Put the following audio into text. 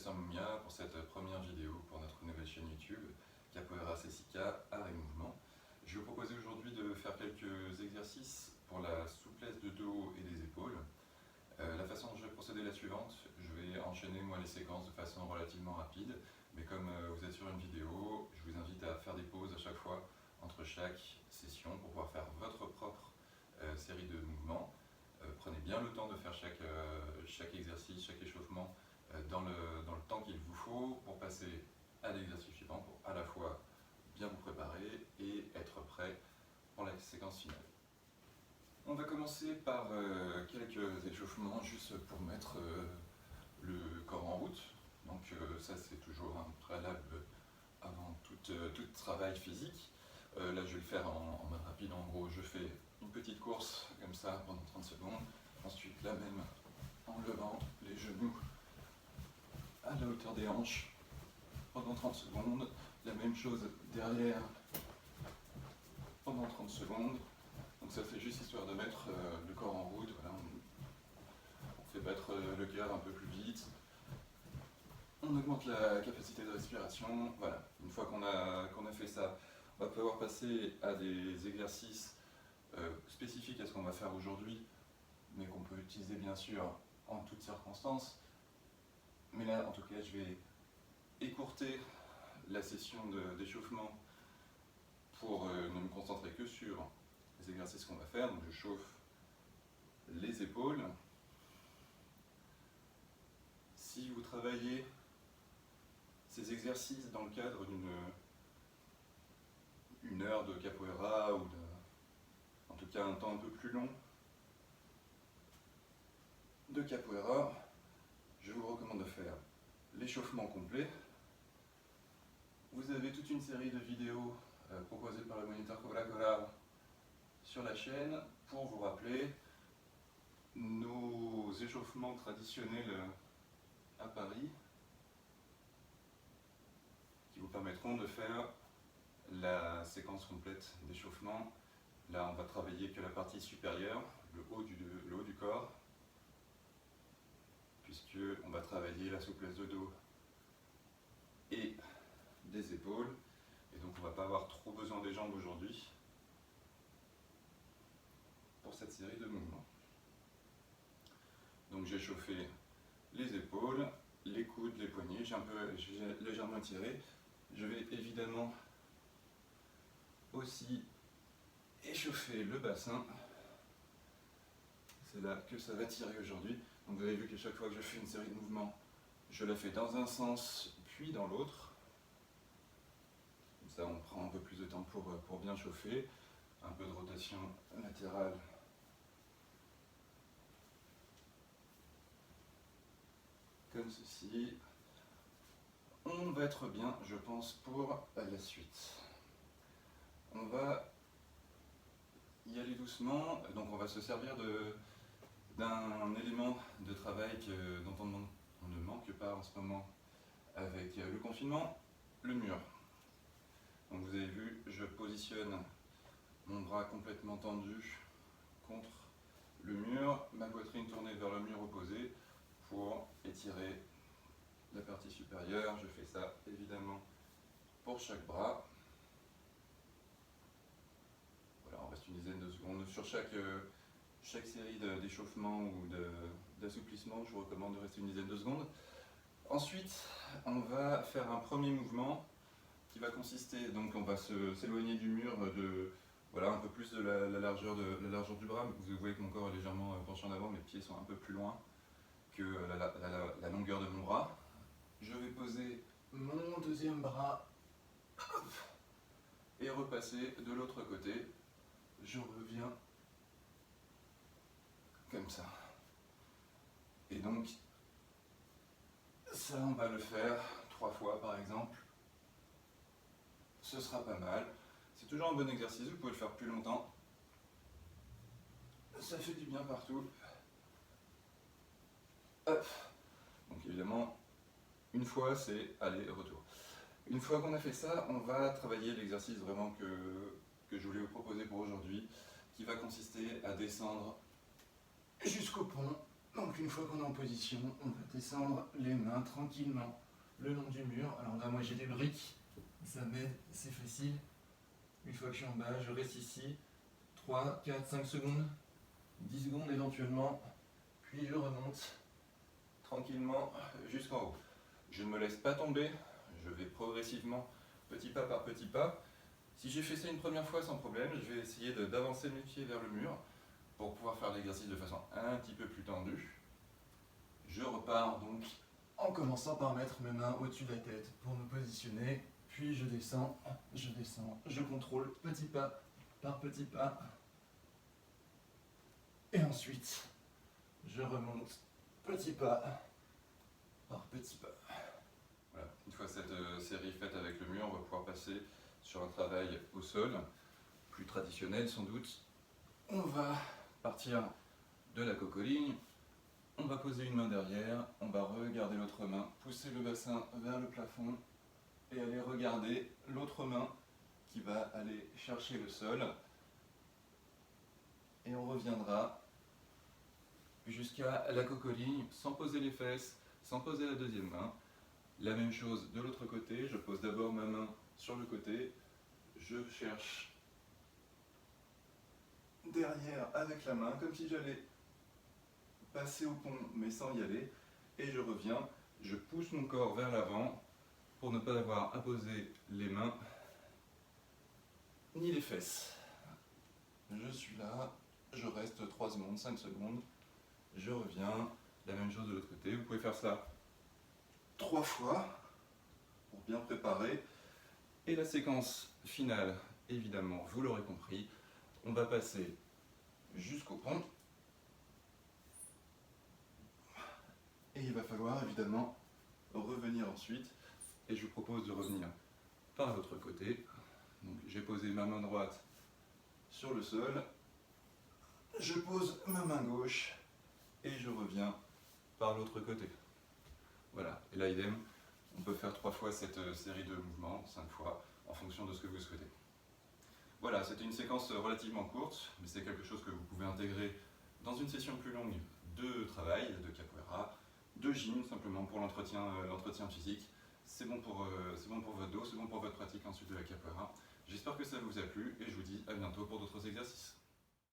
Samia pour cette première vidéo pour notre nouvelle chaîne YouTube Capoeira Cessica Art et Mouvement. Je vais vous proposer aujourd'hui de faire quelques exercices pour la souplesse de dos et des épaules. La façon dont je vais procéder est la suivante. Je vais enchaîner moi les séquences de façon relativement rapide, mais comme vous êtes sur une vidéo, je vous invite à faire des pauses à chaque fois entre chaque session pour pouvoir faire votre propre série de mouvements. Prenez bien le temps de faire chaque exercice, chaque échauffement dans le temps qu'il vous faut pour passer à l'exercice suivant, pour à la fois bien vous préparer et être prêt pour la séquence finale. On va commencer par quelques échauffements juste pour mettre le corps en route. Donc ça c'est toujours un préalable avant tout travail physique. Là je vais le faire en mode rapide. En gros je fais une petite course comme ça pendant 30 secondes. Ensuite la même en levant les genoux à la hauteur des hanches pendant 30 secondes. La même chose derrière pendant 30 secondes. Donc ça c'est juste histoire de mettre le corps en route. Voilà, on fait battre le cœur un peu plus vite. On augmente la capacité de respiration. Voilà, une fois qu'on a fait ça, on va pouvoir passer à des exercices spécifiques à ce qu'on va faire aujourd'hui, mais qu'on peut utiliser bien sûr en toutes circonstances. Mais là, en tout cas, je vais écourter la session d'échauffement pour ne me concentrer que sur les exercices qu'on va faire. Donc je chauffe les épaules. Si vous travaillez ces exercices dans le cadre d'une heure de capoeira ou en tout cas un temps un peu plus long de capoeira, je vous recommande de faire l'échauffement complet. Vous avez toute une série de vidéos proposées par le moniteur Cobra Cola sur la chaîne pour vous rappeler nos échauffements traditionnels à Paris qui vous permettront de faire la séquence complète d'échauffement. Là on va travailler que la partie supérieure, le haut du corps, puisque on va travailler la souplesse de dos et des épaules, et donc on ne va pas avoir trop besoin des jambes aujourd'hui pour cette série de mouvements. Donc j'ai chauffé les épaules, les coudes, les poignets, j'ai légèrement tiré. Je vais évidemment aussi échauffer le bassin. C'est là que ça va tirer aujourd'hui. Donc vous avez vu qu'à chaque fois que je fais une série de mouvements, je la fais dans un sens puis dans l'autre. Comme ça on prend un peu plus de temps pour bien chauffer. Un peu de rotation latérale. Comme ceci. On va être bien, je pense, pour la suite. On va y aller doucement, donc on va se servir d'un élément de travail dont on ne manque pas en ce moment avec le confinement, le mur. Donc vous avez vu, je positionne mon bras complètement tendu contre le mur, ma poitrine tournée vers le mur opposé pour étirer la partie supérieure. Je fais ça évidemment pour chaque bras. Voilà, on reste une dizaine de secondes. Sur chaque série d'échauffement ou d'assouplissement, je vous recommande de rester une dizaine de secondes. Ensuite, on va faire un premier mouvement qui va consister, donc on va s'éloigner du mur voilà, un peu plus de la largeur du bras. Vous voyez que mon corps est légèrement penché en avant, mes pieds sont un peu plus loin que la longueur de mon bras. Je vais poser mon deuxième bras et repasser de l'autre côté. Je reviens comme ça. Et donc, ça on va le faire 3 fois par exemple. Ce sera pas mal. C'est toujours un bon exercice, vous pouvez le faire plus longtemps. Ça fait du bien partout. Hop. Donc évidemment, une fois c'est aller-retour. Une fois qu'on a fait ça, on va travailler l'exercice vraiment que je voulais vous proposer pour aujourd'hui, qui va consister à descendre jusqu'au pont, Donc une fois qu'on est en position, on va descendre les mains tranquillement le long du mur. Alors là, moi j'ai des briques, ça m'aide, c'est facile. Une fois que je suis en bas, je reste ici. 3, 4, 5 secondes, 10 secondes éventuellement, puis je remonte Tranquillement jusqu'en haut. Je ne me laisse pas tomber, je vais progressivement, petit pas par petit pas. Si j'ai fait ça une première fois sans problème, je vais essayer d'avancer mes pieds vers le mur pour pouvoir faire l'exercice de façon un petit peu plus tendue. Je repars donc en commençant par mettre mes mains au-dessus de la tête pour me positionner, puis je descends, je contrôle petit pas par petit pas, et ensuite je remonte petit pas par petit pas. Voilà. Une fois cette série faite avec le mur, on va pouvoir passer sur un travail au sol, plus traditionnel sans doute. On va partir de la cocoligne, on va poser une main derrière, on va regarder l'autre main, pousser le bassin vers le plafond et aller regarder l'autre main qui va aller chercher le sol. Et on reviendra jusqu'à la cocoligne sans poser les fesses, sans poser la deuxième main. La même chose de l'autre côté, je pose d'abord ma main sur le côté, je cherche derrière avec la main, comme si j'allais passer au pont mais sans y aller, et je reviens, je pousse mon corps vers l'avant pour ne pas avoir à poser les mains ni les fesses. Je suis là, je reste 3 secondes, 5 secondes, je reviens, la même chose de l'autre côté, vous pouvez faire ça 3 fois pour bien préparer. Et la séquence finale, évidemment, vous l'aurez compris, on va passer jusqu'au pont. Et il va falloir évidemment revenir ensuite. Et je vous propose de revenir par l'autre côté. Donc j'ai posé ma main droite sur le sol. Je pose ma main gauche et je reviens par l'autre côté. Voilà, et là idem, on peut faire 3 fois cette série de mouvements, 5 fois, en fonction de ce que vous souhaitez. Voilà, c'était une séquence relativement courte, mais c'est quelque chose que vous pouvez intégrer dans une session plus longue de travail, de capoeira, de gym, simplement pour l'entretien physique. C'est bon pour votre dos, c'est bon pour votre pratique ensuite de la capoeira. J'espère que ça vous a plu et je vous dis à bientôt pour d'autres exercices.